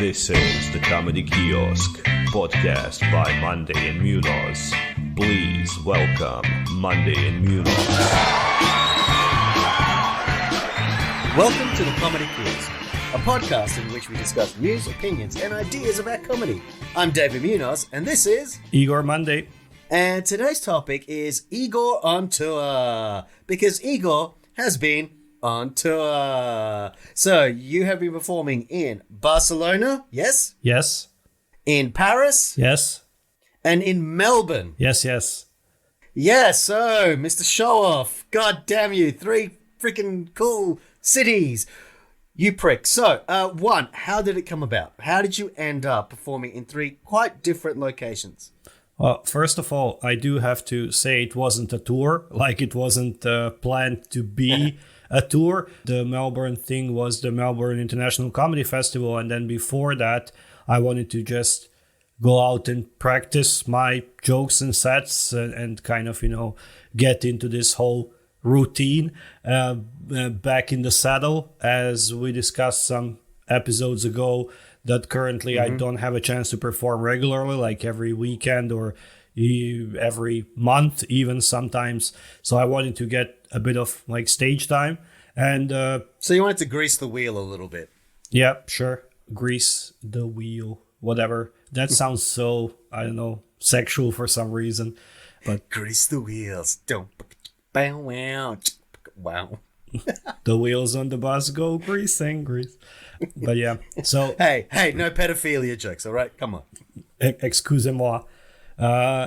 This is the Comedy Kiosk, podcast by Monday and Munoz. Please welcome Monday and Munoz. Welcome to the Comedy Kiosk, a podcast in which we discuss news, opinions, and ideas about comedy. I'm David Munoz, and this is Igor Monday. And today's topic is Igor on tour, because Igor has been on tour. So you have been performing in Barcelona, yes? Yes. In Paris? Yes. And in Melbourne? Yes, yes. Yeah, so Mr. Show Off, god damn you, 3 freaking cool cities. You prick. So, one, how did it come about? How did you end up performing in 3 quite different locations? Well, first of all, I do have to say it wasn't a tour. Like, it wasn't planned to be a tour. The Melbourne thing was the Melbourne International Comedy Festival. And then before that, I wanted to just go out and practice my jokes and sets and kind of, get into this whole routine back in the saddle, as we discussed some episodes ago, that currently I don't have a chance to perform regularly, like every weekend or every month even sometimes. So I wanted to get a bit of like stage time. And so you wanted to grease the wheel a little bit. Yeah, sure. Grease the wheel, whatever. That sounds so, I don't know, sexual for some reason. But grease the wheels. Don't bow wow. Wow. The wheels on the bus go greasing, grease. But yeah, so hey, no pedophilia jokes, all right? Come on. Excusez-moi.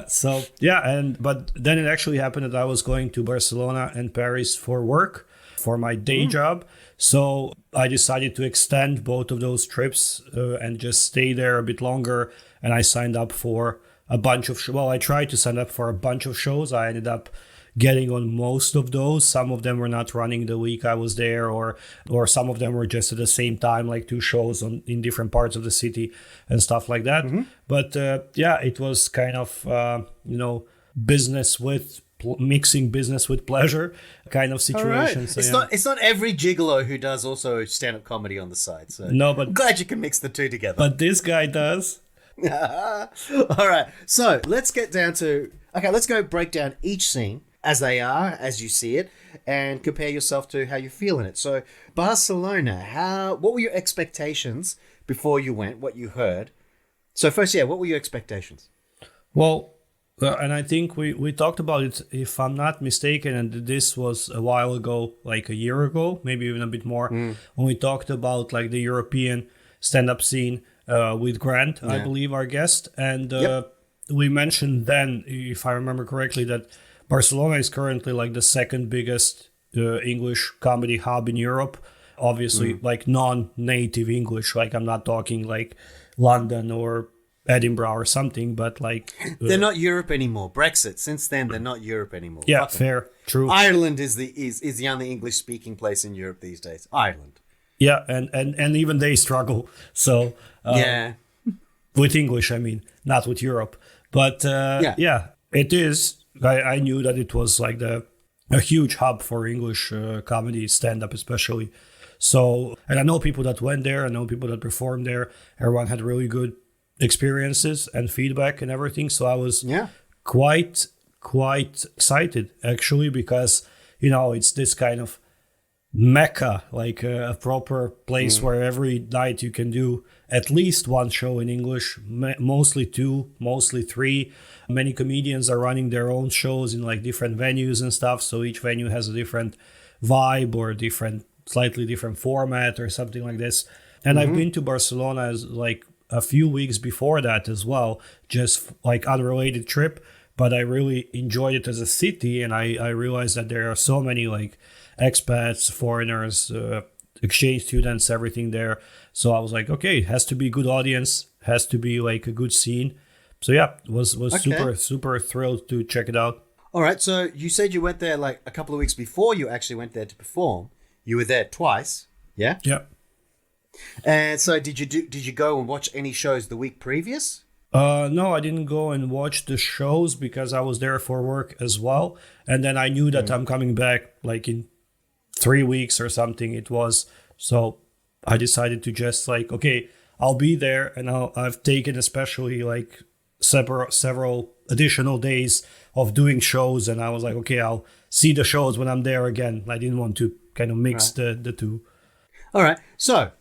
So yeah, but then it actually happened that I was going to Barcelona and Paris for work, for my day job. So I decided to extend both of those trips and just stay there a bit longer. And I signed up for a bunch of I tried to sign up for a bunch of shows. I ended up getting on most of those. Some of them were not running the week I was there, or some of them were just at the same time, like 2 shows in different parts of the city and stuff like that. But yeah, it was kind of business with mixing business with pleasure kind of situation. Right. So, it's not every gigolo who does also stand-up comedy on the side. So no, but I'm glad you can mix the 2 together. But this guy does. All right. So let's go break down each scene as they are, as you see it, and compare yourself to how you feel in it. So Barcelona, what were your expectations before you went, what you heard? So first, what were your expectations? Well, and I think we talked about it, if I'm not mistaken, and this was a while ago, like a year ago, maybe even a bit more, when we talked about like the European stand-up scene with Grant, I believe, our guest. And we mentioned then, if I remember correctly, that Barcelona is currently like the second biggest English comedy hub in Europe. Obviously, like non-native English. Like, I'm not talking like London or Edinburgh or something, but like they're not Europe anymore. Brexit. Since then, they're not Europe anymore. Yeah, fair, true. Ireland is the only English-speaking place in Europe these days. Ireland. Yeah, and even they struggle. So with English, I mean, not with Europe. But yeah, it is. I knew that it was like a huge hub for English comedy, stand-up especially. So, and I know people that went there, I know people that performed there. Everyone had really good experiences and feedback and everything. So I was quite excited, actually, because, it's this kind of mecca, like a proper place where every night you can do at least 1 show in English, mostly 2, mostly 3. Many comedians are running their own shows in like different venues and stuff, so each venue has a different vibe or slightly different format or something like this. And I've been to Barcelona as like a few weeks before that as well, just like unrelated trip, but I really enjoyed it as a city, and I realized that there are so many like expats, foreigners, exchange students, everything there. So I was like, okay, it has to be a good audience, has to be like a good scene. So yeah, was super thrilled to check it out. All right, so you said you went there like a couple of weeks before you actually went there to perform. You were there twice, yeah? Yeah. And so did you go and watch any shows the week previous? No, I didn't go and watch the shows because I was there for work as well. And then I knew that I'm coming back like in 3 weeks or something it was. So I decided to just like, okay, I'll be there, and I've taken especially like several additional days of doing shows, and I was like, okay, I'll see the shows when I'm there again. I didn't want to kind of mix the two. All right. So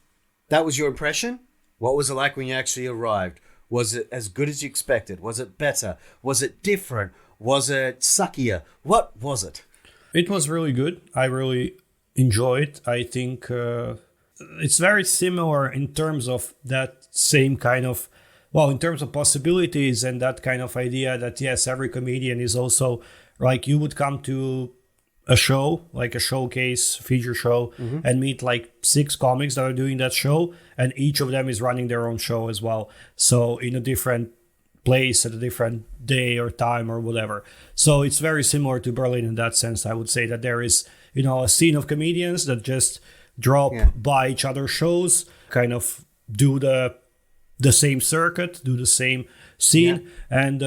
that was your impression. What was it like when you actually arrived? Was it as good as you expected? Was it better? Was it different? Was it suckier? What was it? It was really good. I really enjoyed. I think it's very similar in terms of that same kind of, well, in terms of possibilities and that kind of idea that, yes, every comedian is also like, you would come to a show, like a showcase feature show, and meet like 6 comics that are doing that show, and each of them is running their own show as well. So in a different place at a different day or time or whatever. So it's very similar to Berlin in that sense. I would say that there is, you know, a scene of comedians that just drop by each other's shows, kind of do the same circuit, do the same scene, and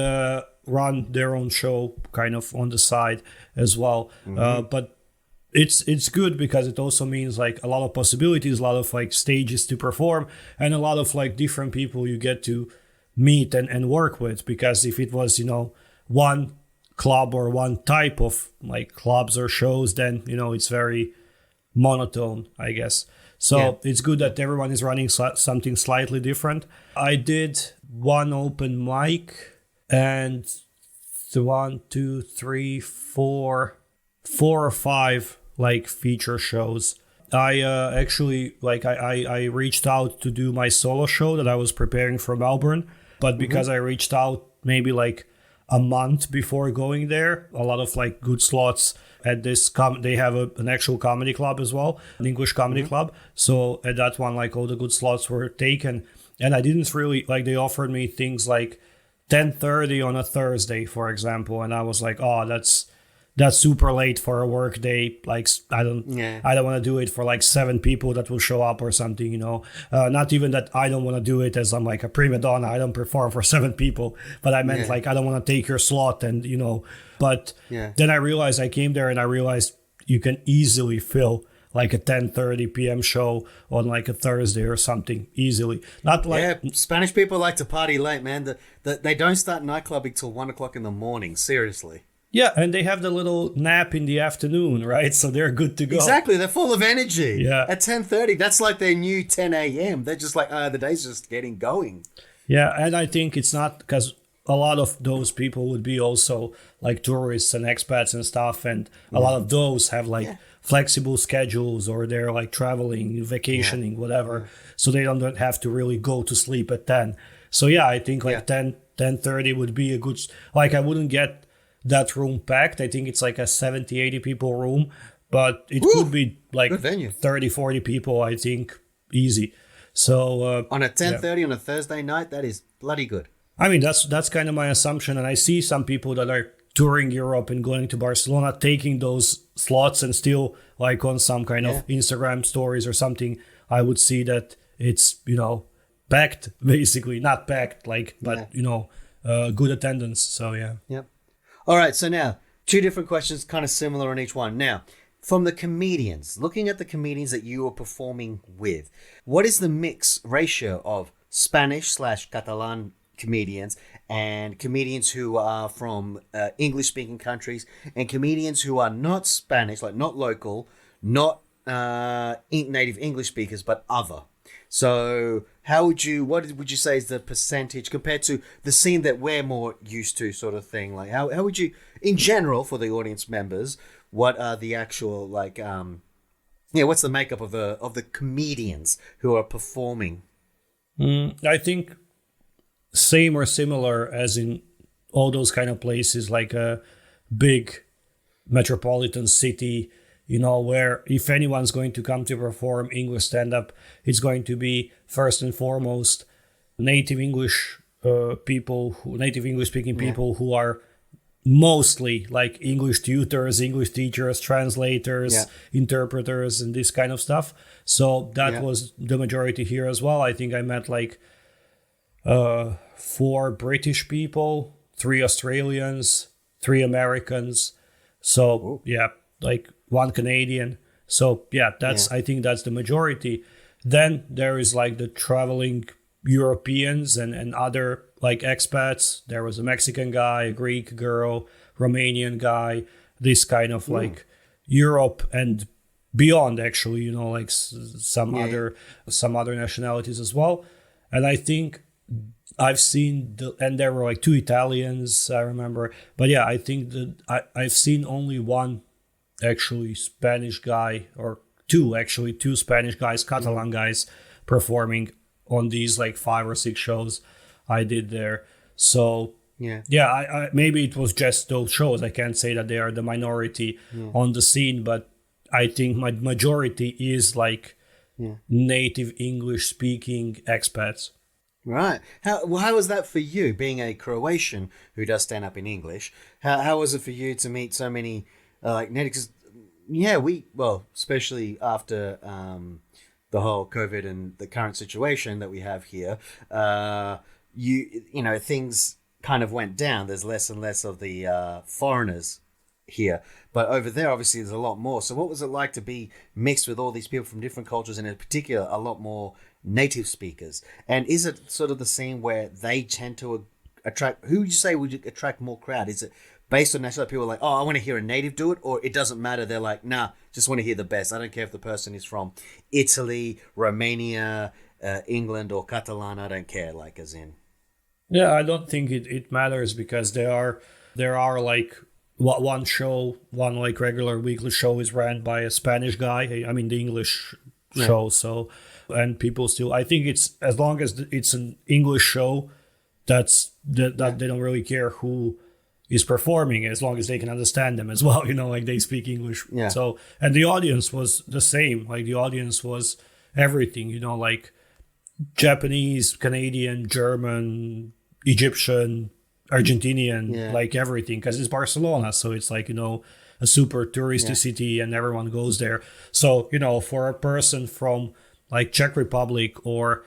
run their own show kind of on the side as well. But it's good because it also means like a lot of possibilities, a lot of like stages to perform, and a lot of like different people you get to meet and work with. Because if it was, you know, one club or one type of like clubs or shows, then, you know, it's very monotone, I guess. So it's good that everyone is running something slightly different. I did one open mic and 4 or 5 like feature shows. I actually like I reached out to do my solo show that I was preparing for Melbourne, but because I reached out maybe like a month before going there, a lot of like good slots at this they have an actual comedy club as well, an English comedy club. So at that one, like all the good slots were taken, and I didn't really like, they offered me things like 10:30 on a Thursday, for example, and I was like, oh, that's super late for a work day. Like I don't want to do it for like 7 people that will show up or something, you know. Not even that I don't want to do it as I'm like a prima donna. I don't perform for 7 people, but I meant like I don't want to take your slot, and you know. But then I realized, I came there and I realized you can easily fill like a 10:30 p.m. show on like a Thursday or something easily. Not like Spanish people like to party late, man. They don't start nightclubbing till 1 o'clock in the morning. Seriously. Yeah, and they have the little nap in the afternoon, right? So they're good to go. Exactly, they're full of energy. Yeah. At 10:30, that's like their new 10 a.m. They're just like, the day's just getting going. Yeah, and I think it's not because a lot of those people would be also like tourists and expats and stuff, and a lot of those have like flexible schedules, or they're like traveling, vacationing, whatever. So they don't have to really go to sleep at 10. So yeah, I think like 10:30 would be a good, like I wouldn't get that room packed. I think it's like a 70-80 people room, but it could be like 30-40 people, I think, easy. So on a 10:30 on a Thursday night, that is bloody good. I mean, that's kind of my assumption, and I see some people that are touring Europe and going to Barcelona taking those slots, and still like on some kind of Instagram stories or something, I would see that it's, you know, packed, basically. Not packed, like, but you know, good attendance. So Yep. All right, so now 2 different questions, kind of similar on each one. Now, from the comedians, looking at the comedians that you are performing with, what is the mix ratio of Spanish/Catalan comedians and comedians who are from English-speaking countries, and comedians who are not Spanish, like not local, not native English speakers, but other? So what would you say is the percentage compared to the scene that we're more used to, sort of thing? Like how would you, in general, for the audience members, what are the actual like what's the makeup of the comedians who are performing? I think same or similar as in all those kind of places, like a big metropolitan city, you know, where if anyone's going to come to perform English stand-up, it's going to be first and foremost native English people, native English-speaking people who are mostly like English tutors, English teachers, translators, interpreters, and this kind of stuff. So that was the majority here as well. I think I met like 4 British people, 3 Australians, 3 Americans. So like 1 Canadian. So I think that's the majority. Then there is like the traveling Europeans and other like expats. There was a Mexican guy, a Greek girl, Romanian guy, this kind of like Europe and beyond, actually, you know, like some other nationalities as well. And I think I've seen and there were like 2 Italians, I remember. But yeah, I think that I've seen only one actually Spanish guy, or 2 Spanish guys, Catalan guys, performing on these like 5 or 6 shows I did there. So I maybe it was just those shows. I can't say that they are the minority on the scene, but I think my majority is like native English speaking expats. Right. How was that for you, being a Croatian who does stand up in English? How was it for you to meet so many like natives? Especially after the whole COVID and the current situation that we have here, you know, things kind of went down. There's less and less of the foreigners here, but over there obviously there's a lot more. So what was it like to be mixed with all these people from different cultures, and in particular a lot more native speakers? And is it sort of the scene where they tend to attract, who would you say would attract more crowd? Is it based on nationality? People are like, oh, I want to hear a native do it, or it doesn't matter, they're like, nah, just want to hear the best, I don't care if the person is from Italy, Romania, England, or Catalan, I don't care, like, as in? Yeah, I don't think it matters, because there are like one like regular weekly show is ran by a Spanish guy. I mean the English show. So, and people still, I think it's, as long as it's an English show, that they don't really care who is performing, as long as they can understand them as well, you know, like they speak English. Yeah. So, and the audience was the same. Like the audience was everything, you know, like Japanese, Canadian, German, Egyptian, Argentinian, like everything, because it's Barcelona, so it's like, you know, a super touristy city and everyone goes there. So, you know, for a person from like Czech Republic or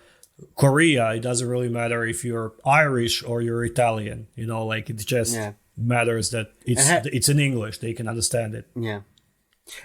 Korea, it doesn't really matter if you're Irish or you're Italian, you know, like it just matters that it's in English, they can understand it. Yeah.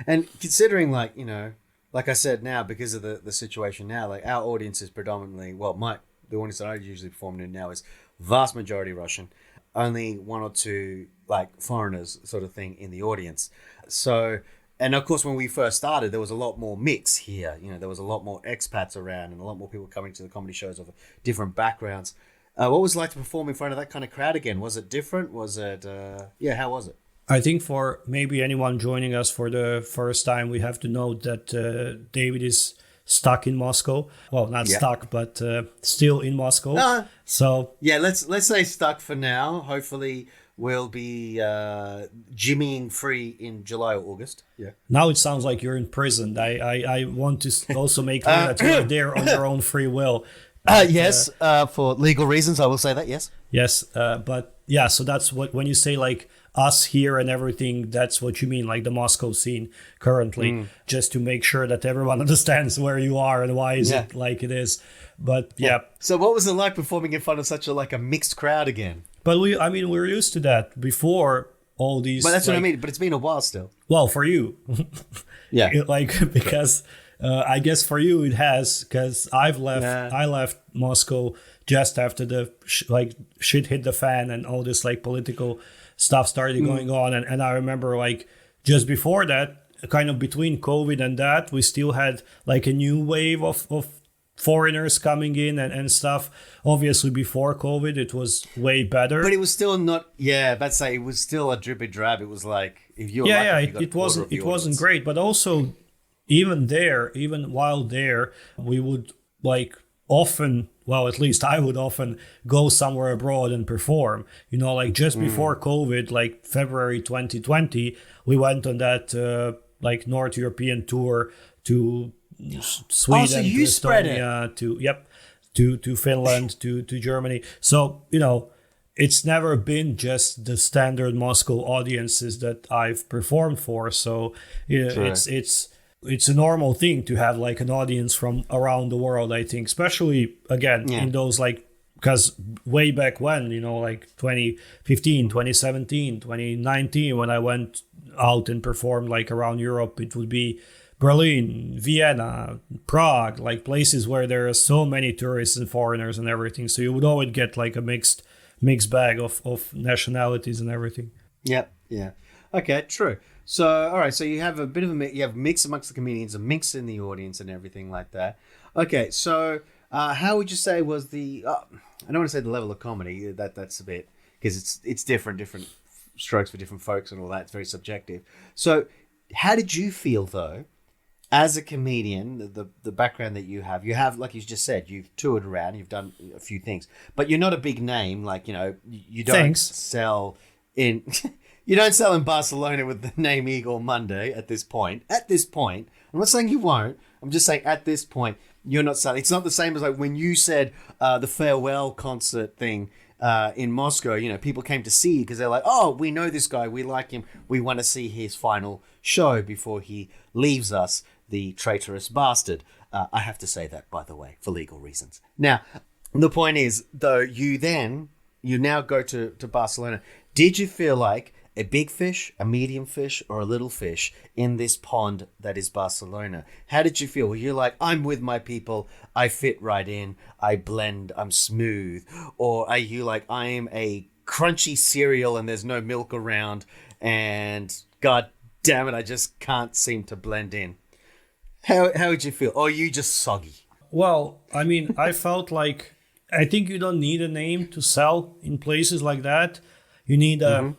And considering, like, you know, like I said, now because of the situation now, like our audience is predominantly, the audience that I usually perform in now is vast majority Russian, only 1 or 2 like foreigners sort of thing in the audience. So, and of course when we first started, there was a lot more mix here, you know, there was a lot more expats around and a lot more people coming to the comedy shows of different backgrounds. What was it like to perform in front of that kind of crowd again? Was it different? Was it how was it? I think for maybe anyone joining us for the first time, we have to note that David is stuck in Moscow. Well, not stuck, but still in Moscow. So yeah, let's say stuck for now. Hopefully we'll be jimmying free in July or August. Yeah. Now it sounds like you're in prison. I want to also make clear that you're there on your own free will. Yes, for legal reasons, I will say that. Yes. Yes, but yeah. So that's what, when you say like us here and everything, that's what you mean, like the Moscow scene currently, just to make sure that everyone understands where you are and why is it like it is. But yeah. So what was it like performing in front of such a mixed crowd again? But we're used to that before all these. But that's what I mean. But it's been a while still. Well, for you, yeah, because I guess for you it has, because I left Moscow just after the shit hit the fan and all this like political stuff started going on, and I remember like just before that, kind of between COVID and that, we still had like a new wave of foreigners coming in and stuff. Obviously before COVID it was way better, but it was still not, let's say it was still a drippy drab. It was like, if you it wasn't great. But also even while there, we would like often, well, at least I would often go somewhere abroad and perform, you know, like just before COVID, like February 2020, we went on that like North European tour to Sweden, so to Estonia, to Finland, to Germany. So, you know, it's never been just the standard Moscow audiences that I've performed for. So, you know, it's a normal thing to have like an audience from around the world, I think, especially again in those like, because way back when, you know, like 2015, 2017, 2019, when I went out and performed like around Europe, it would be Berlin, Vienna, Prague, like places where there are so many tourists and foreigners and everything. So you would always get like a mixed bag of nationalities and everything. Yep. Yeah. Okay. True. So all right. So you have a bit of a mix amongst the comedians, a mix in the audience, and everything like that. Okay. So how would you say was the? I don't want to say the level of comedy. That's a bit because it's different strokes for different folks and all that. It's very subjective. So how did you feel though? As a comedian, the background that you have, like you just said, you've toured around, you've done a few things, but you're not a big name. Like, you don't sell in, you don't sell in Barcelona with the name Igor Monday at this point. At this point, I'm not saying you won't. I'm just saying at this point, you're not selling. It's not the same as like when you said the farewell concert thing in Moscow. People came to see you because they're like, oh, we know this guy, we like him, we want to see his final show before he leaves us. The traitorous bastard. I have to say that, by the way, for legal reasons. Now, the point is, though, you now go to Barcelona. Did you feel like a big fish, a medium fish, or a little fish in this pond that is Barcelona? How did you feel? Were you like, I'm with my people, I fit right in, I blend, I'm smooth? Or are you like, I am a crunchy cereal and there's no milk around and God damn it, I just can't seem to blend in? How would you feel? Or are you just soggy? Well, I mean, I felt like, I think you don't need a name to sell in places like that. You need a,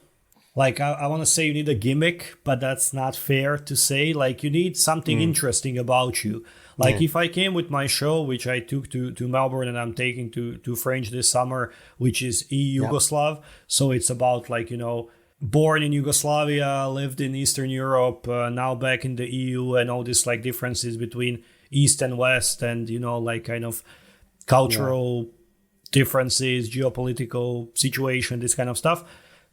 like, I want to say you need a gimmick, but that's not fair to say. Like, you need something interesting about you. Like, if I came with my show, which I took to Melbourne and I'm taking to French this summer, which is Yugoslav. So it's about, like, born in Yugoslavia, lived in Eastern Europe, now back in the EU, and all these like differences between East and West, and like kind of cultural differences, geopolitical situation, this kind of stuff.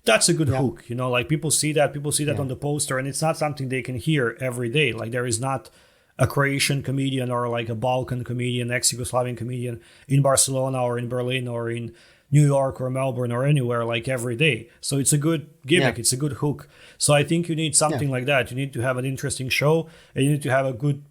That's a good hook, like people see that on the poster, and it's not something they can hear every day. Like there is not a Croatian comedian or like a Balkan comedian, ex-Yugoslavian comedian in Barcelona or in Berlin or in New York or Melbourne or anywhere like every day. So it's a good gimmick. It's a good hook. So I think you need something like that. You need to have an interesting show, and you need to have a good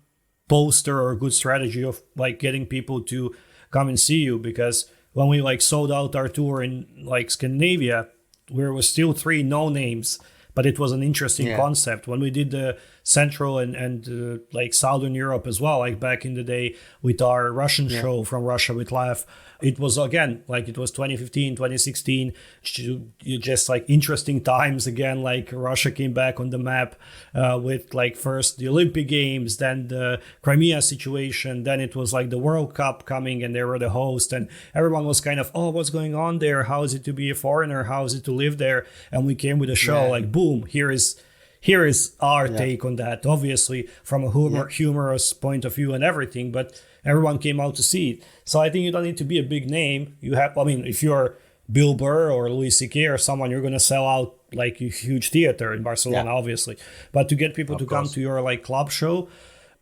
poster or a good strategy of like getting people to come and see you. Because when we like sold out our tour in like Scandinavia, there was still 3 no names, but it was an interesting concept. When we did the Central and like Southern Europe as well, like back in the day with our Russian show From Russia with Laugh, it was again, like it was 2015, 2016, just like interesting times again, like Russia came back on the map with like first the Olympic Games, then the Crimea situation, then it was like the World Cup coming and they were the host, and everyone was kind of, oh, what's going on there? How is it to be a foreigner? How is it to live there? And we came with a show like, boom, here is our take on that, obviously from a humorous point of view and everything, but everyone came out to see it. So I think you don't need to be a big name. If you're Bill Burr or Louis C.K. or someone, you're going to sell out like a huge theater in Barcelona, obviously. But to get people to come to your like club show,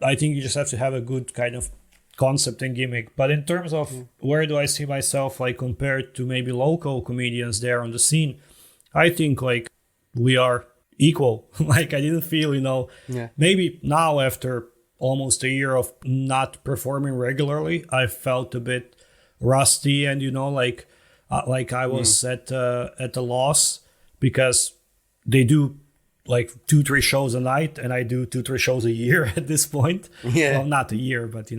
I think you just have to have a good kind of concept and gimmick. But in terms of where do I see myself like compared to maybe local comedians there on the scene, I think like we are equal. Like I didn't feel, maybe now after almost a year of not performing regularly, I felt a bit rusty, and like I was at a loss, because they do like 2-3 shows a night, and I do 2-3 shows a year at this point. Well, not a year, but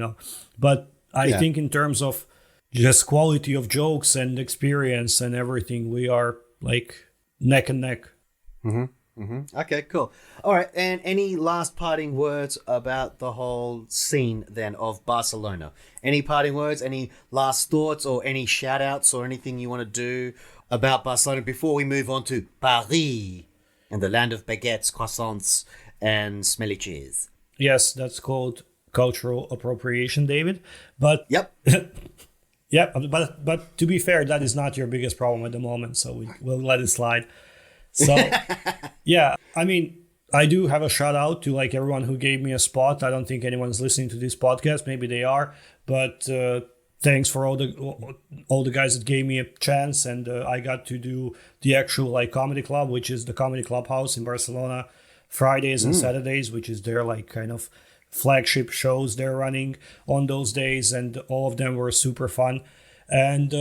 but I think in terms of just quality of jokes and experience and everything, we are like neck and neck. Okay, cool. All right, and any last parting words about the whole scene then of Barcelona? Any parting words, any last thoughts, or any shout outs or anything you want to do about Barcelona before we move on to Paris and the land of baguettes, croissants, and smelly cheese? Yes, that's called cultural appropriation, David. But but to be fair, that is not your biggest problem at the moment, so we'll let it slide. So, I do have a shout out to like everyone who gave me a spot. I don't think anyone's listening to this podcast. Maybe they are, but thanks for all the guys that gave me a chance. And I got to do the actual like comedy club, which is the Comedy Clubhouse in Barcelona, Fridays and Saturdays, which is their like kind of flagship shows they're running on those days, and all of them were super fun. And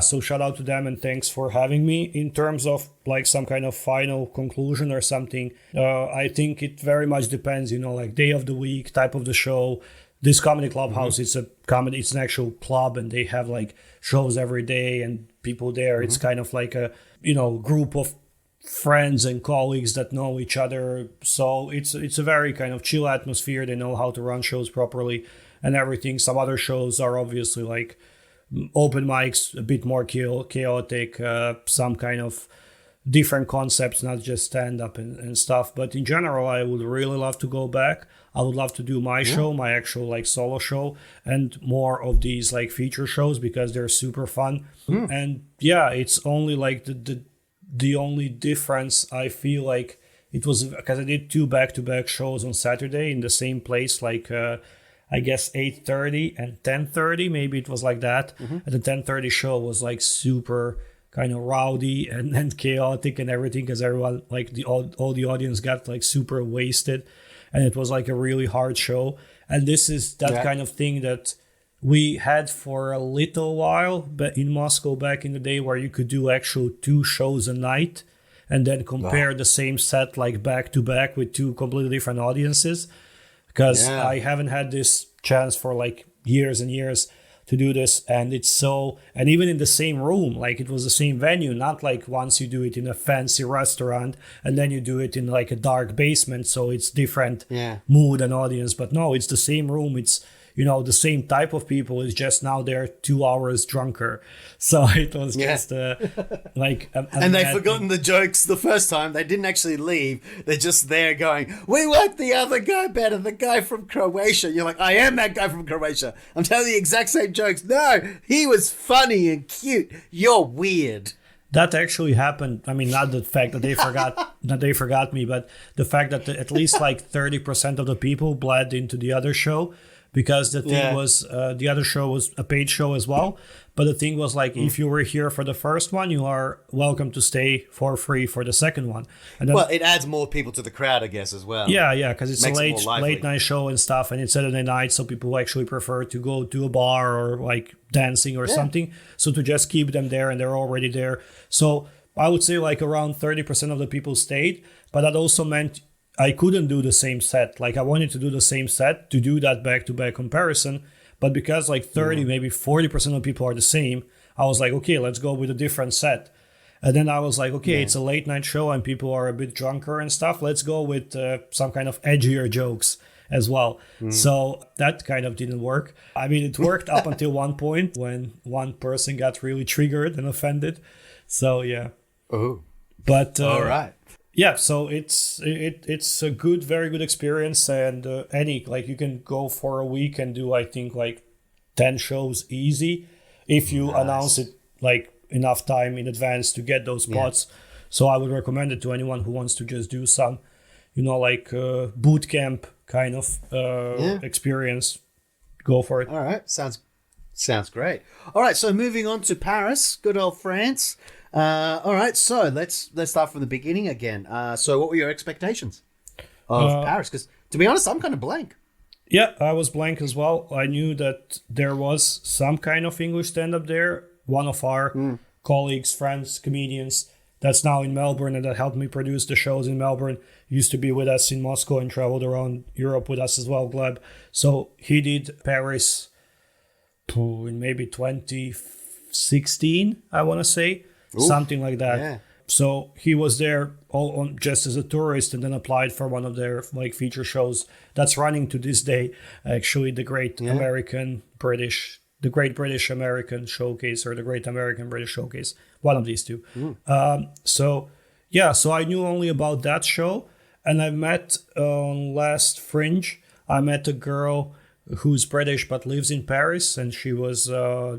so shout out to them and thanks for having me. In terms of like some kind of final conclusion or something, I think it very much depends, like day of the week, type of the show. This Comedy Clubhouse, it's an actual club, and they have like shows every day and people there. It's kind of like a, group of friends and colleagues that know each other. So it's a very kind of chill atmosphere. They know how to run shows properly and everything. Some other shows are obviously like open mics, a bit more chaotic, some kind of different concepts, not just stand-up and stuff. But in general, I would really love to go back. I would love to do my show, my actual like solo show, and more of these like feature shows because they're super fun. And it's only like the only difference I feel like it was because I did 2 back-to-back shows on Saturday in the same place, like I guess 8:30 and 10:30, maybe it was like that. And the 10:30 show was like super kind of rowdy and chaotic and everything because everyone, like all the audience got like super wasted, and it was like a really hard show. And this is that kind of thing that we had for a little while but in Moscow back in the day, where you could do actual 2 shows a night and then compare the same set like back to back with 2 completely different audiences. Because I haven't had this chance for like years and years to do this. And and even in the same room, like it was the same venue, not like once you do it in a fancy restaurant and then you do it in like a dark basement. So it's different mood and audience. But no, it's the same room. It's, the same type of people. It's just now they're 2 hours drunker. So it was just like... and they've forgotten the jokes the first time. They didn't actually leave. They're just there going, we like the other guy better, the guy from Croatia. You're like, I am that guy from Croatia. I'm telling the exact same jokes. No, he was funny and cute. You're weird. That actually happened. I mean, not the fact that they forgot me, but the fact that at least like 30% of the people bled into the other show. Because the thing was, the other show was a paid show as well. But the thing was like, if you were here for the first one, you are welcome to stay for free for the second one. And then, it adds more people to the crowd, I guess, as well. Yeah, because it's a late night show and stuff, and it's Saturday night, so people actually prefer to go to a bar or like dancing or something. So to just keep them there, and they're already there. So I would say like around 30% of the people stayed, but that also meant I couldn't do the same set. Like I wanted to do the same set to do that back-to-back comparison, but because like 30, maybe 40% of people are the same, I was like, okay, let's go with a different set. And then I was like, okay, it's a late night show and people are a bit drunker and stuff. Let's go with some kind of edgier jokes as well. So that kind of didn't work. I mean, it worked up until one point when one person got really triggered and offended. So yeah. Oh. But all right. Yeah, so it's a very good experience, and you can go for a week and do I think like 10 shows easy if you announce it like enough time in advance to get those spots. So I would recommend it to anyone who wants to just do some, like boot camp kind of experience. Go for it. All right, sounds great. All right, so moving on to Paris, good old France. All right, so let's start from the beginning again. So what were your expectations of Paris? Because to be honest, I'm kind of blank. Yeah, I was blank as well. I knew that there was some kind of English stand-up there. One of our colleagues, friends, comedians that's now in Melbourne and that helped me produce the shows in Melbourne used to be with us in Moscow and traveled around Europe with us as well, Gleb. So he did Paris in maybe 2016, I want to say. Something like that. Yeah. So he was there just as a tourist and then applied for one of their like feature shows that's running to this day. Actually, the Great British American Showcase or the Great American British Showcase. One of these two. So I knew only about that show. And I met on last Fringe, I met a girl who's British but lives in Paris, and she was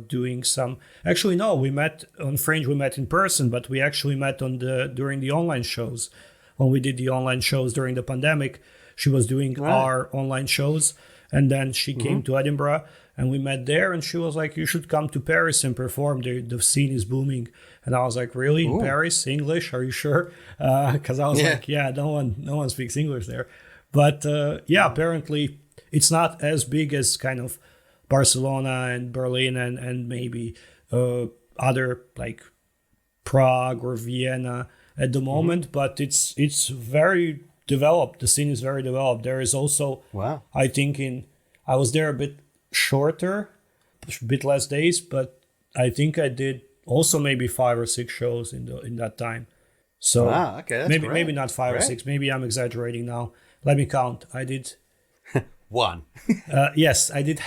doing some... Actually, no, we met on Fringe, we met in person, but we actually met during the online shows. When we did the online shows during the pandemic, she was doing our online shows, and then she came to Edinburgh, and we met there, and she was like, you should come to Paris and perform. The scene is booming. And I was like, really? In Paris? English? Are you sure? Because I was like, no one speaks English there. But apparently... it's not as big as kind of Barcelona and Berlin and maybe other like Prague or Vienna at the moment, but it's very developed. The scene is very developed. There is also, I think I was there a bit shorter, a bit less days, but I think I did also maybe 5 or 6 shows in that time. So okay, that's maybe not 5 or 6. Maybe I'm exaggerating now. Let me count. I did 1. Yes, I did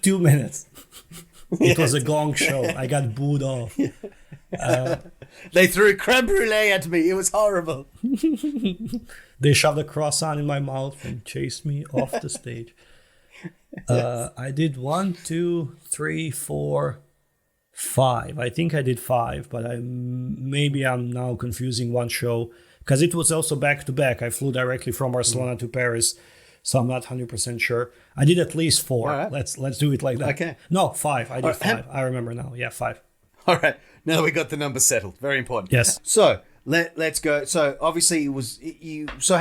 2 minutes. It was a gong show. I got booed off. They threw creme brulee at me. It was horrible. They shoved a croissant in my mouth and chased me off the stage. I did 1, 2, 3, 4, 5. I think I did 5, but maybe I'm now confusing one show because it was also back to back. I flew directly from Barcelona to Paris, so I'm not 100% sure. I did at least 4. Right. Let's do it like that. Okay. No, 5. I did 5. I remember now. Yeah, 5. All right. Now we got the number settled. Very important. Yes. So let's go. So obviously it was you. So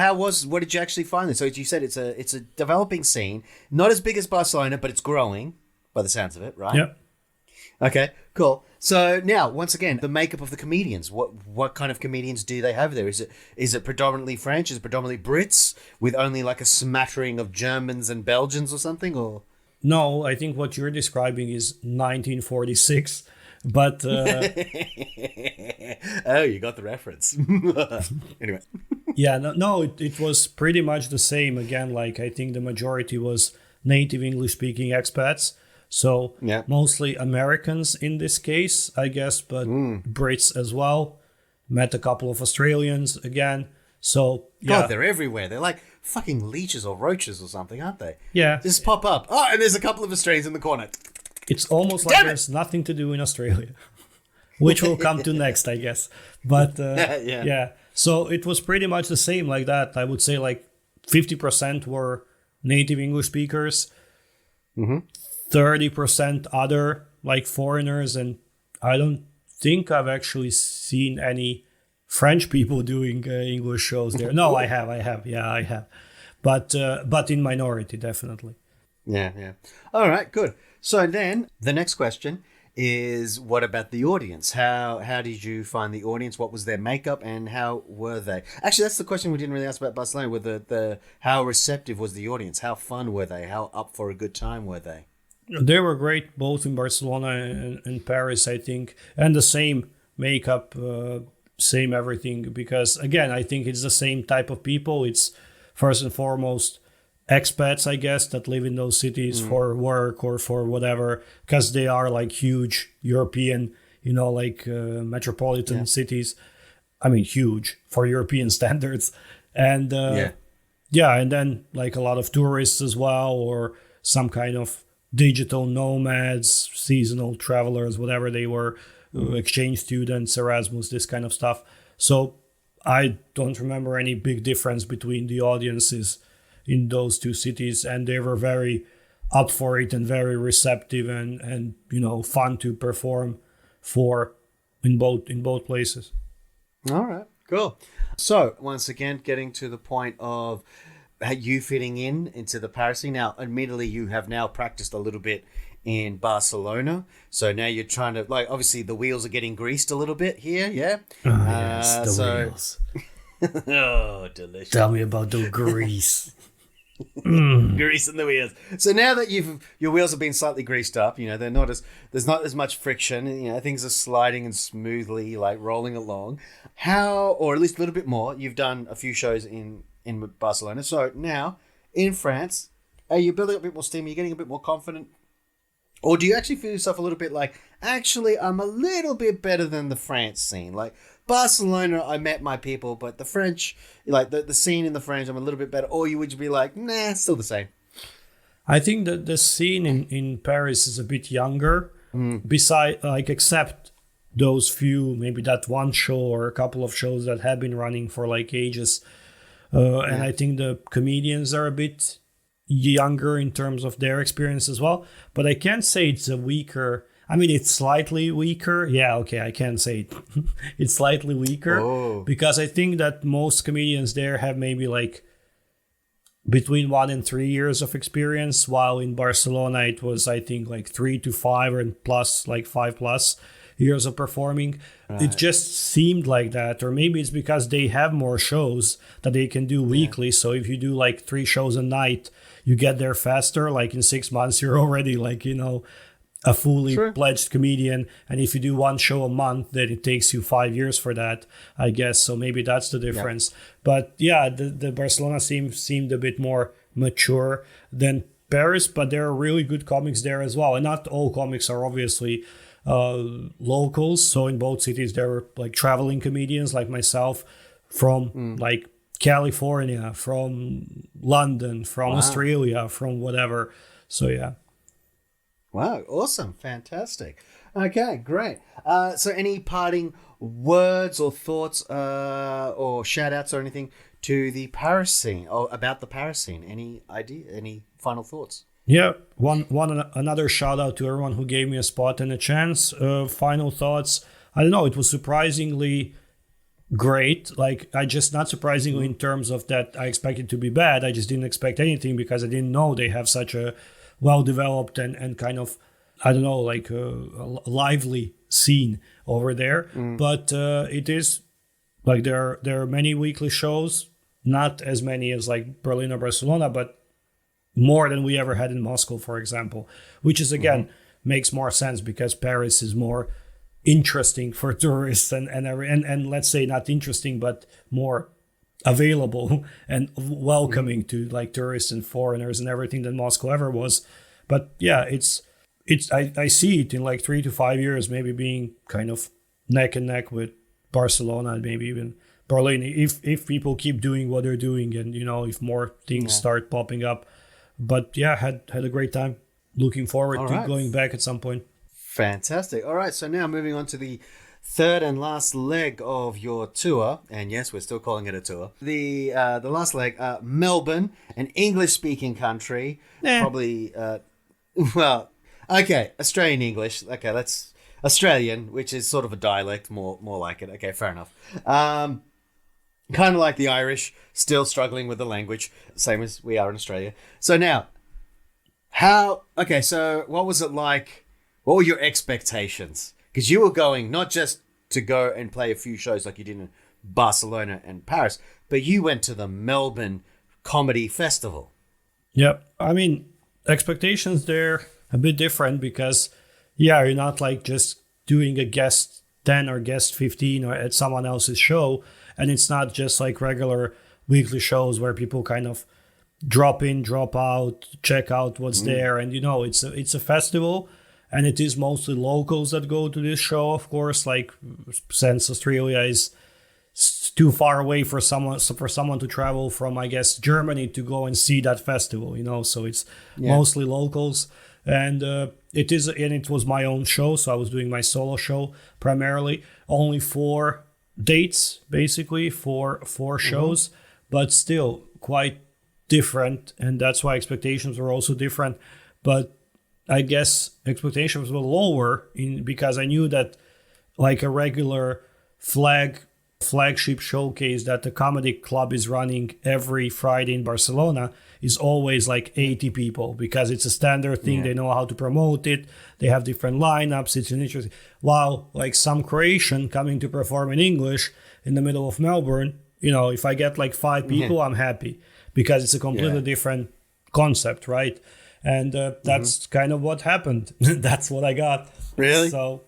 what did you actually find this? So you said it's a developing scene, not as big as Barcelona, but it's growing by the sounds of it, right? Yep. Okay, cool. So now, once again, the makeup of the comedians. What kind of comedians do they have there? Is it predominantly French? Is it predominantly Brits with only like a smattering of Germans and Belgians or something? Or no, I think what you're describing is 1946. But oh, you got the reference. Anyway. Yeah, no, it was pretty much the same. Again, like I think the majority was native English-speaking expats. So mostly Americans in this case, I guess, but Brits as well. Met a couple of Australians again. So God, they're everywhere. They're like fucking leeches or roaches or something, aren't they? Yeah. Just pop up. Oh, and there's a couple of Australians in the corner. It's almost like there's nothing to do in Australia, which we'll come to next, I guess. But yeah. So it was pretty much the same like that. I would say like 50% were native English speakers, 30% other like foreigners. And I don't think I've actually seen any French people doing English shows there. No, I have. Yeah, I have. But in minority, definitely. Yeah. All right, good. So then the next question is, what about the audience? How did you find the audience? What was their makeup and how were they? Actually, that's the question we didn't really ask about Barcelona. With the how receptive was the audience? How fun were they? How up for a good time were they? They were great both in Barcelona and Paris, I think, and the same makeup, same everything. Because again, I think it's the same type of people. It's first and foremost expats, I guess, that live in those cities for work or for whatever, because they are like huge European, like metropolitan cities. I mean, huge for European standards. And and then like a lot of tourists as well, or some kind of digital nomads, seasonal travelers, whatever they were, exchange students, Erasmus, this kind of stuff. So I don't remember any big difference between the audiences in those two cities, and they were very up for it and very receptive and fun to perform for in both places. All right, cool. So once again, getting to the point of you fitting into the Paris scene. Now, admittedly, you have now practiced a little bit in Barcelona, so now you're trying to, like, obviously the wheels are getting greased a little bit here. Yeah. Yes, the wheels. Oh, delicious. Tell me about the grease. Grease in the wheels. So now that your wheels have been slightly greased up, there's not as much friction, things are sliding and smoothly like rolling along. How, or at least a little bit more, you've done a few shows in Barcelona. So now in France, are you building up a bit more steam? Are you getting a bit more confident? Or do you actually feel yourself a little bit like, actually, I'm a little bit better than the France scene? Like, Barcelona, I met my people, but the French, like the scene in the French, I'm a little bit better. Or would you be like, nah, still the same? I think that the scene in Paris is a bit younger. Except those few, maybe that one show or a couple of shows that have been running for like ages. And I think the comedians are a bit younger in terms of their experience as well. But I can't say it's a weaker... I mean, it's slightly weaker. Yeah, okay, I can say it. It's slightly weaker because I think that most comedians there have maybe like between 1 and 3 years of experience, while in Barcelona it was, I think, like 3 to 5 and plus, like 5 plus years of performing. Right. It just seemed like that, or maybe it's because they have more shows that they can do weekly. So if you do like 3 shows a night, you get there faster. Like in 6 months, you're already like, a fully pledged comedian. And if you do 1 show a month, then it takes you 5 years for that, I guess. So maybe that's the difference. Yeah. But yeah, the Barcelona seemed a bit more mature than Paris, but there are really good comics there as well. And not all comics are obviously locals. So in both cities, there were like traveling comedians like myself from like California, from London, from Australia, from whatever. So yeah. Wow, awesome, fantastic. Okay, great. So any parting words or thoughts or shout outs or anything to the Paris scene or about the Paris scene? Any idea, any final thoughts? Yeah, another shout out to everyone who gave me a spot and a chance. Final thoughts. I don't know, it was surprisingly great. Like, not surprisingly in terms of that I expected to be bad. I just didn't expect anything because I didn't know they have such a well-developed and kind of, I don't know, like a lively scene over there. But it is, like, there are many weekly shows, not as many as like Berlin or Barcelona, but more than we ever had in Moscow, for example, which is, again, makes more sense because Paris is more interesting for tourists and let's say not interesting, but more available and welcoming to like tourists and foreigners and everything than Moscow ever was. But yeah, I see it in like 3 to 5 years, maybe being kind of neck and neck with Barcelona and maybe even Berlin if people keep doing what they're doing and if more things start popping up. But yeah, had a great time. Looking forward to going back at some point. Fantastic. All right, so now moving on to the third and last leg of your tour, and yes, we're still calling it a tour. The last leg, Melbourne, an English-speaking country, probably. Australian English. Okay, that's Australian, which is sort of a dialect, more like it. Okay, fair enough. Kind of like the Irish, still struggling with the language, same as we are in Australia. So now, so what was it like? What were your expectations? Because you were going not just to go and play a few shows like you did in Barcelona and Paris, but you went to the Melbourne Comedy Festival. Yep. I mean, expectations there a bit different because, you're not like just doing a guest 10 or guest 15 or at someone else's show. And it's not just like regular weekly shows where people kind of drop in, drop out, check out what's there. And, it's a festival. And it is mostly locals that go to this show, of course, like since Australia is too far away for someone to travel from, I guess, Germany to go and see that festival, so it's mostly locals. And it was my own show, so I was doing my solo show primarily. Only 4 dates, basically, for 4 shows, but still quite different. And that's why expectations were also different. But I guess expectations were lower because I knew that like a regular flagship showcase that the comedy club is running every Friday in Barcelona is always like 80 people because it's a standard thing. They know how to promote it. They have different lineups. It's an interesting. While like some Croatian coming to perform in English in the middle of Melbourne, if I get like 5 people, I'm happy because it's a completely different concept, right? And that's kind of what happened. That's what I got. Really? So,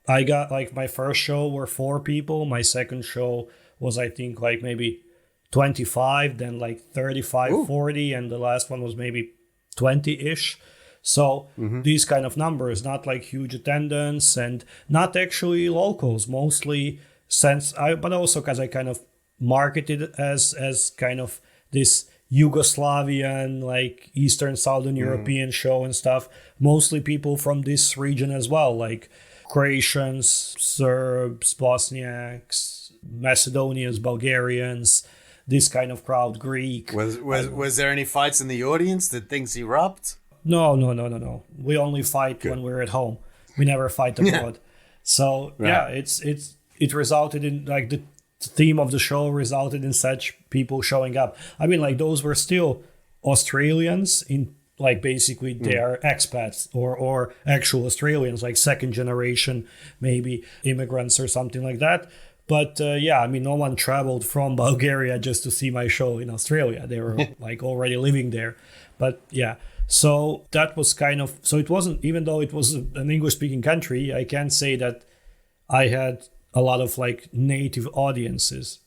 I got like my first show were 4 people. My second show was, I think, like maybe 25, then like 35, 40. And the last one was maybe 20-ish. So these kind of numbers, not like huge attendance and not actually locals, mostly but also because I kind of marketed it as kind of this Yugoslavian, like Eastern Southern European show and stuff. Mostly people from this region as well, like Croatians, Serbs, Bosniaks, Macedonians, Bulgarians, this kind of crowd, Greek. Was there any fights in the audience? Did things erupt? No. We only fight when we're at home. We never fight abroad. So it resulted in like theme of the show resulted in such people showing up. I mean, like those were still Australians in like basically they are expats or actual Australians, like second generation, maybe immigrants or something like that. But yeah, I mean, no one traveled from Bulgaria just to see my show in Australia. They were like already living there. But yeah, so that was kind of, so it wasn't, even though it was an English speaking country, I can't say that I had a lot of like native audiences.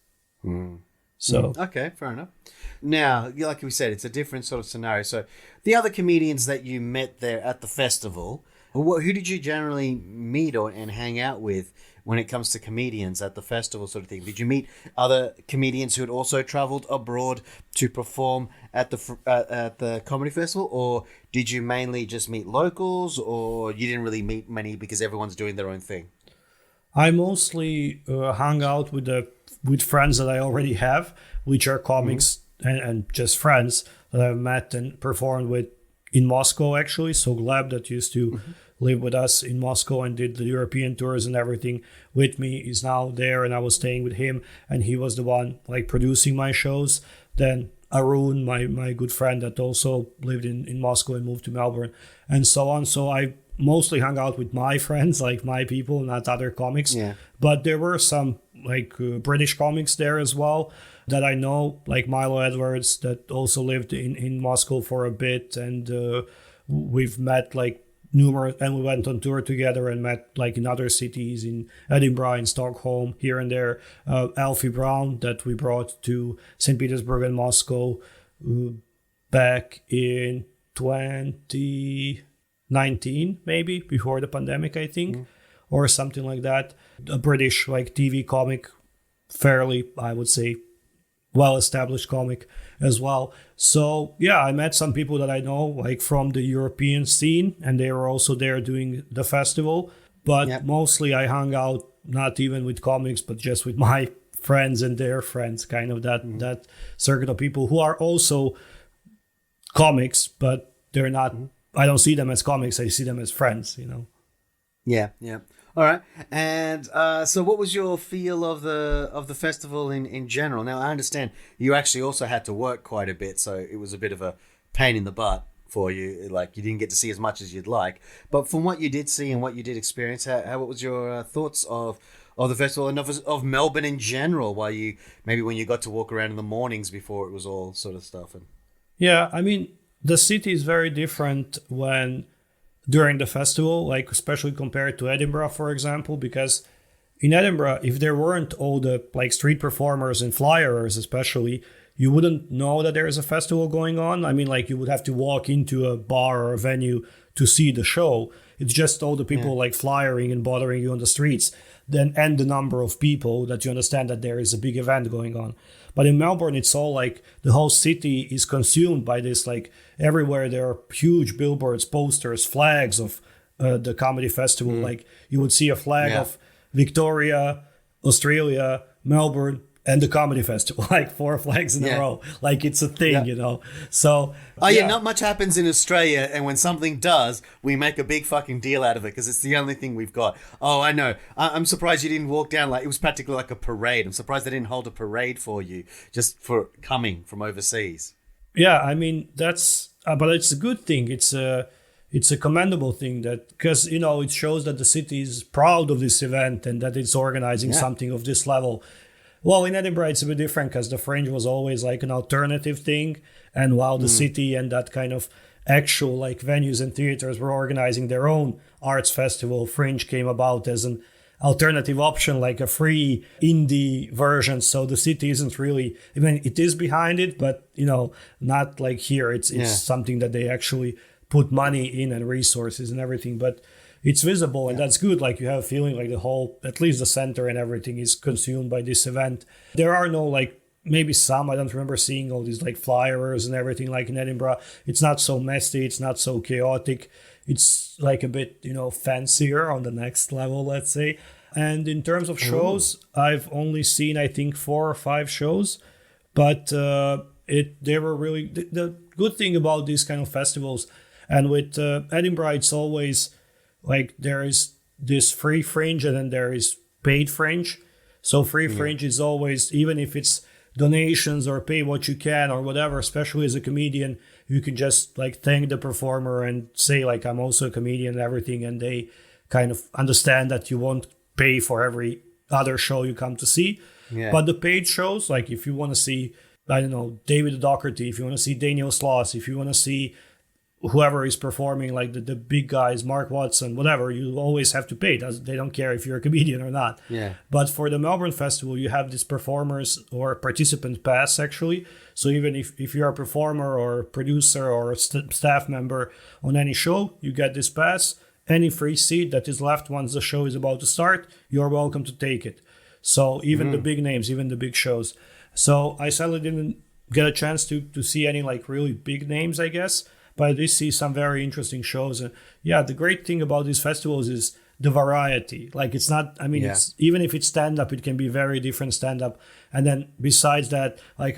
So okay, fair enough. Now, like we said, it's a different sort of scenario. So the other comedians that you met there at the festival, who did you generally meet and hang out with when it comes to comedians at the festival sort of thing? Did you meet other comedians who had also traveled abroad to perform at the comedy festival? Or did you mainly just meet locals, or you didn't really meet many because everyone's doing their own thing? I mostly hung out with friends that I already have, which are comics and just friends that I've met and performed with in Moscow, actually. So Gleb, that used to live with us in Moscow and did the European tours and everything with me, is now there, and I was staying with him, and he was the one like producing my shows. Then Arun, my good friend that also lived in Moscow and moved to Melbourne, and so on. So I mostly hung out with my friends, like my people, not other comics. Yeah. But there were some like British comics there as well that I know, like Milo Edwards, that also lived in Moscow for a bit, and we've met like numerous, and we went on tour together and met like in other cities, in Edinburgh, in Stockholm, here and there. Alfie Brown, that we brought to St. Petersburg and Moscow back in 2019, maybe before the pandemic, I think, or something like that. A British like TV comic, fairly, I would say, well-established comic as well. So yeah, I met some people that I know like from the European scene, and they were also there doing the festival. But mostly I hung out not even with comics, but just with my friends and their friends, kind of that circuit of people who are also comics, but they're not. I don't see them as comics. I see them as friends. Yeah. All right. And so what was your feel of the festival in general? Now, I understand you actually also had to work quite a bit, so it was a bit of a pain in the butt for you. Like, you didn't get to see as much as you'd like. But from what you did see and what you did experience, what was your thoughts of the festival and of Melbourne in general, when you got to walk around in the mornings before it was all sort of stuff? Yeah, I mean, the city is very different during the festival, like especially compared to Edinburgh, for example, because in Edinburgh, if there weren't all the like street performers and flyers, especially, you wouldn't know that there is a festival going on. I mean, like you would have to walk into a bar or a venue to see the show. It's just all the people like flyering and bothering you on the streets, and the number of people that you understand that there is a big event going on. But in Melbourne, it's all like the whole city is consumed by this. Like everywhere there are huge billboards, posters, flags of the comedy festival. Like you would see a flag of Victoria, Australia, Melbourne, and the comedy festival, like 4 flags in a row. Like it's a thing, So not much happens in Australia, and when something does, we make a big fucking deal out of it because it's the only thing we've got. Oh, I know. I'm surprised you didn't walk down like it was practically like a parade. I'm surprised they didn't hold a parade for you just for coming from overseas. Yeah, I mean that's, but it's a good thing. It's a commendable thing because it shows that the city is proud of this event and that it's organizing something of this level. Well, in Edinburgh, it's a bit different because the Fringe was always like an alternative thing. And while the city and that kind of actual like venues and theaters were organizing their own arts festival, Fringe came about as an alternative option, like a free indie version. So the city isn't really, I mean, it is behind it, but, not like here. It's something that they actually put money in and resources and everything. But it's visible, and that's good. Like you have a feeling like the whole, at least the center and everything is consumed by this event. There are no like, maybe some, I don't remember seeing all these like flyers and everything like in Edinburgh. It's not so messy. It's not so chaotic. It's like a bit, fancier on the next level, let's say. And in terms of shows, I've only seen, I think, 4 or 5 shows, but they were really, the good thing about these kind of festivals, and with Edinburgh, it's always, like there is this free Fringe and then there is paid Fringe. So free fringe is always, even if it's donations or pay what you can or whatever, especially as a comedian, you can just like thank the performer and say like, I'm also a comedian and everything. And they kind of understand that you won't pay for every other show you come to see. Yeah. But the paid shows, like if you want to see, I don't know, David Doherty, if you want to see Daniel Sloss, if you want to see whoever is performing, like the big guys, Mark Watson, whatever, you always have to pay. They don't care if you're a comedian or not. Yeah. But for the Melbourne Festival, you have this performers or participant pass, actually. So even if you're a performer or producer or a staff member on any show, you get this pass. Any free seat that is left once the show is about to start, you're welcome to take it. So even the big names, even the big shows. So I sadly didn't get a chance to see any like really big names, I guess. But I did see some very interesting shows. And yeah, the great thing about these festivals is the variety. Like it's not, I mean, it's, even if it's stand-up, it can be very different stand-up. And then besides that, like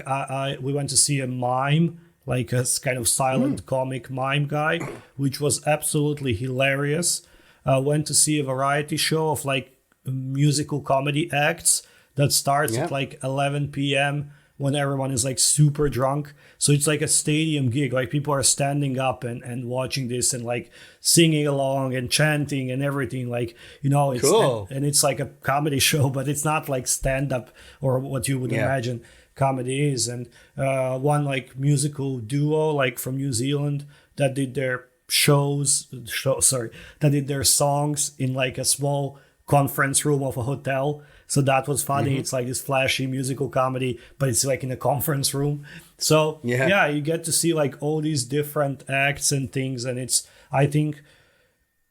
we went to see a mime, like a kind of silent comic mime guy, which was absolutely hilarious. Went to see a variety show of like musical comedy acts that starts at like 11 p.m. when everyone is like super drunk. So it's like a stadium gig. Like people are standing up and watching this and like singing along and chanting and everything. Like, you know, it's cool. And it's like a comedy show, but it's not like stand-up or what you would imagine comedy is. And one like musical duo like from New Zealand that did their that did their songs in like a small conference room of a hotel. So that was funny. It's like this flashy musical comedy, but it's like in a conference room. So yeah, you get to see like all these different acts and things. And it's, I think,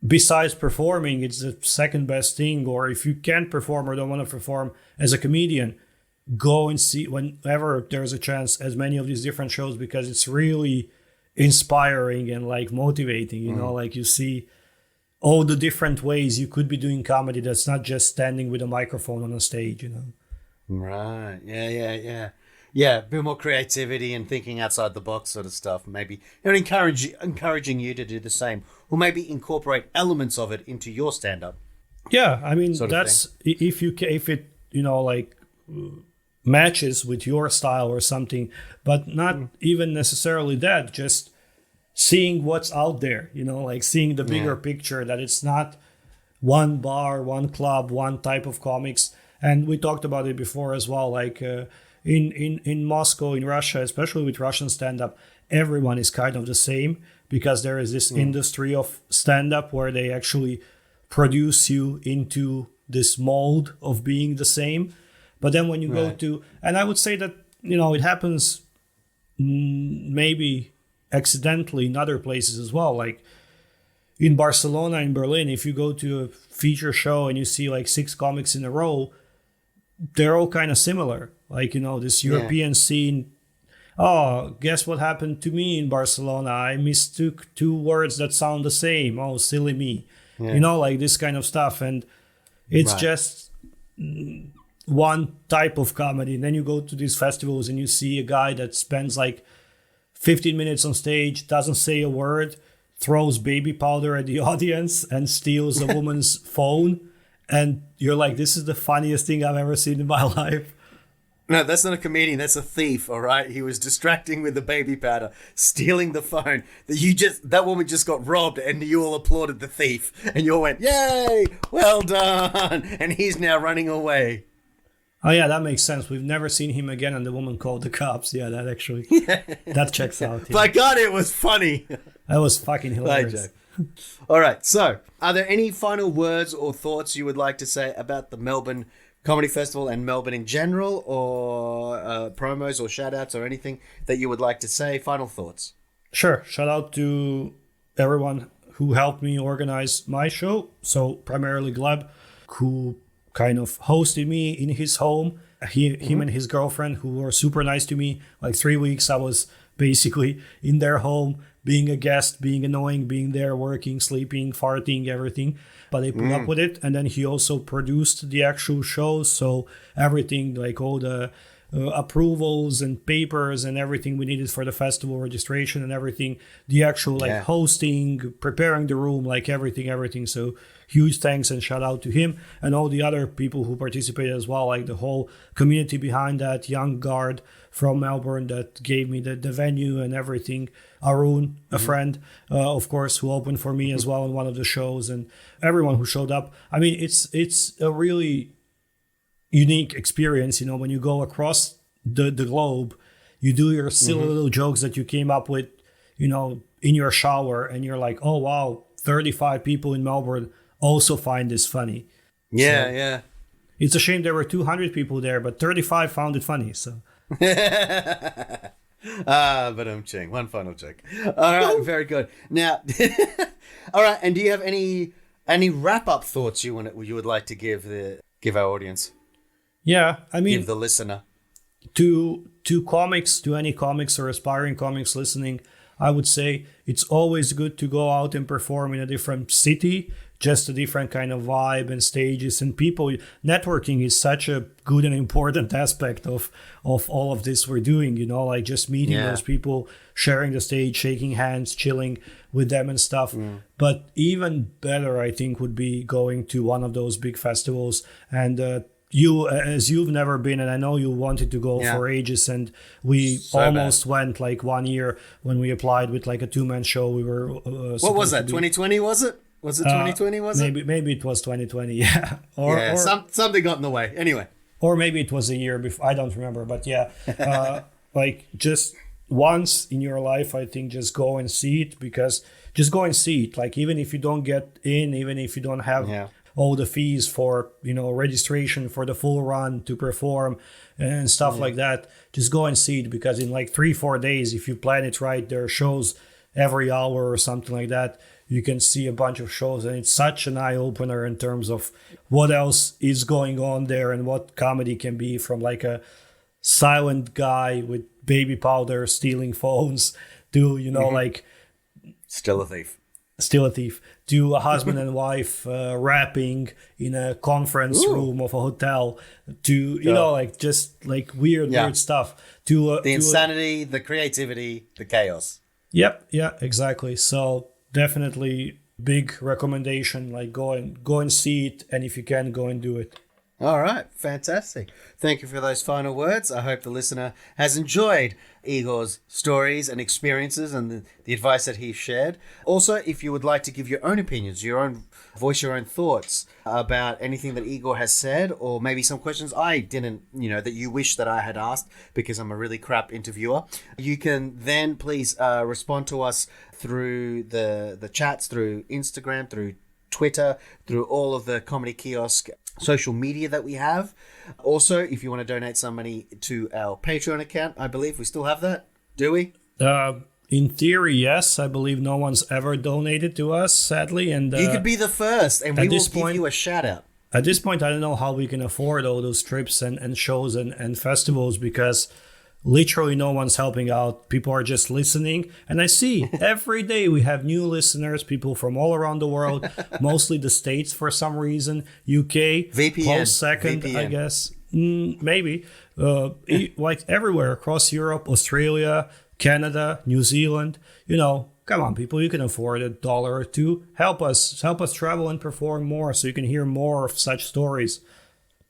besides performing, it's the second best thing. Or if you can't perform or don't want to perform as a comedian, go and see whenever there's a chance as many of these different shows, because it's really inspiring and like motivating, you know, like you see all the different ways you could be doing comedy that's not just standing with a microphone on a stage, you know. Right. Yeah, a bit more creativity and thinking outside the box sort of stuff. Maybe and encouraging you to do the same, or maybe incorporate elements of it into your stand-up. Yeah, I mean, that's if it, you know, like matches with your style or something, but not even necessarily that, just seeing what's out there, you know, like seeing the bigger picture, that it's not one bar, one club, one type of comics. And we talked about it before as well, like in Moscow, in Russia, especially with Russian stand-up, everyone is kind of the same, because there is this industry of stand-up where they actually produce you into this mold of being the same. But then when you go to, and I would say that, you know, it happens maybe accidentally in other places as well. Like in Barcelona, in Berlin, if you go to a feature show and you see like 6 comics in a row, they're all kind of similar. Like, you know, this European scene. Oh, guess what happened to me in Barcelona? I mistook 2 words that sound the same. Oh, silly me. You know, like this kind of stuff. And it's just one type of comedy. And then you go to these festivals and you see a guy that spends like 15 minutes on stage, doesn't say a word, throws baby powder at the audience and steals a woman's phone. And you're like, this is the funniest thing I've ever seen in my life. No, that's not a comedian. That's a thief, all right? He was distracting with the baby powder, stealing the phone. That woman just got robbed, and you all applauded the thief. And you all went, yay, well done. And he's now running away. Oh, yeah, that makes sense. We've never seen him again, and the woman called the cops. Yeah, that actually, that checks out. Yeah. My God, it was funny. That was fucking hilarious. All right, so are there any final words or thoughts you would like to say about the Melbourne Comedy Festival and Melbourne in general, or promos or shout-outs or anything that you would like to say? Final thoughts. Sure. Shout out to everyone who helped me organize my show. So primarily Gleb, who kind of hosted me in his home. Him and his girlfriend, who were super nice to me. Like 3 weeks, I was basically in their home, being a guest, being annoying, being there, working, sleeping, farting, everything. But they put up with it. And then he also produced the actual shows. So everything, like all the approvals and papers and everything we needed for the festival registration and everything, the actual like hosting, preparing the room, like everything. So huge thanks and shout out to him and all the other people who participated as well, like the whole community behind that, young guard from Melbourne that gave me the venue and everything. Arun, a friend, of course, who opened for me as well in one of the shows, and everyone who showed up. I mean, it's a really unique experience, you know, when you go across the globe, you do your silly little jokes that you came up with, you know, in your shower, and you're like, oh wow, 35 people in Melbourne also find this funny. Yeah. It's a shame there were 200 people there, but 35 found it funny. So. But I'm ching. One final joke. All right, very good. Now, all right, and do you have any wrap up thoughts you would like to give our audience? Yeah, I mean, give the listener to comics, to any comics or aspiring comics listening, I would say it's always good to go out and perform in a different city, just a different kind of vibe and stages and people. Networking is such a good and important aspect of all of this we're doing, you know, like just meeting those people, sharing the stage, shaking hands, chilling with them and stuff. But even better, I think, would be going to one of those big festivals. And you've never been, and I know you wanted to go for ages, and we almost went like 1 year when we applied with like a 2-man show. We were what was that? 2020 was it? Was it 2020? Maybe it was 2020. Yeah, or something got in the way. Anyway, or maybe it was a year before. I don't remember, but yeah, like just once in your life, I think just go and see it, because just go and see it. Like even if you don't get in, even if you don't have all the fees for, you know, registration for the full run to perform and stuff like that, just go and see it, because in like 3-4 days, if you plan it right, there are shows every hour or something like that. You can see a bunch of shows, and it's such an eye-opener in terms of what else is going on there and what comedy can be, from like a silent guy with baby powder stealing phones to, you know, like still a thief, to a husband and wife rapping in a conference room of a hotel, to, you know, like just like weird stuff, to the insanity, the creativity, the chaos. Yep. Yeah, exactly. So definitely big recommendation, like go and see it, and if you can, go and do it. All right, fantastic. Thank you for those final words. I hope the listener has enjoyed Igor's stories and experiences and the advice that he shared. Also, if you would like to give your own opinions, your own voice, your own thoughts about anything that Igor has said, or maybe some questions I didn't, you know, that you wish that I had asked because I'm a really crap interviewer, you can then please respond to us through the chats, through Instagram, through Twitter, through all of the Comedy Kiosk social media that we have. Also, if you want to donate some money to our Patreon account, I believe we still have that. Do we? In theory, yes. I believe no one's ever donated to us, sadly. And you could be the first, and we will give you a shout out. At this point, I don't know how we can afford all those trips and shows and festivals, because literally no one's helping out. People are just listening. And I see every day we have new listeners, people from all around the world, mostly the States for some reason, UK, VPN. Close second, VPN. I guess. Maybe. Like everywhere across Europe, Australia, Canada, New Zealand. You know, come on, people, you can afford $1 or $2. Help us travel and perform more so you can hear more of such stories.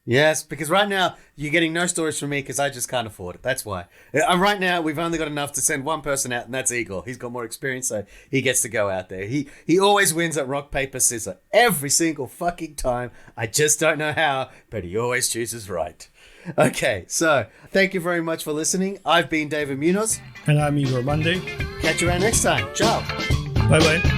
Yes, because right now you're getting no stories from me because I just can't afford it. That's why. Right now we've only got enough to send one person out, and that's Igor. He's got more experience, so he gets to go out there. He always wins at rock, paper, scissors every single fucking time. I just don't know how, but he always chooses right. Okay, so thank you very much for listening. I've been David Munoz. And I'm Igor Monday. Catch you around next time. Ciao. Bye-bye.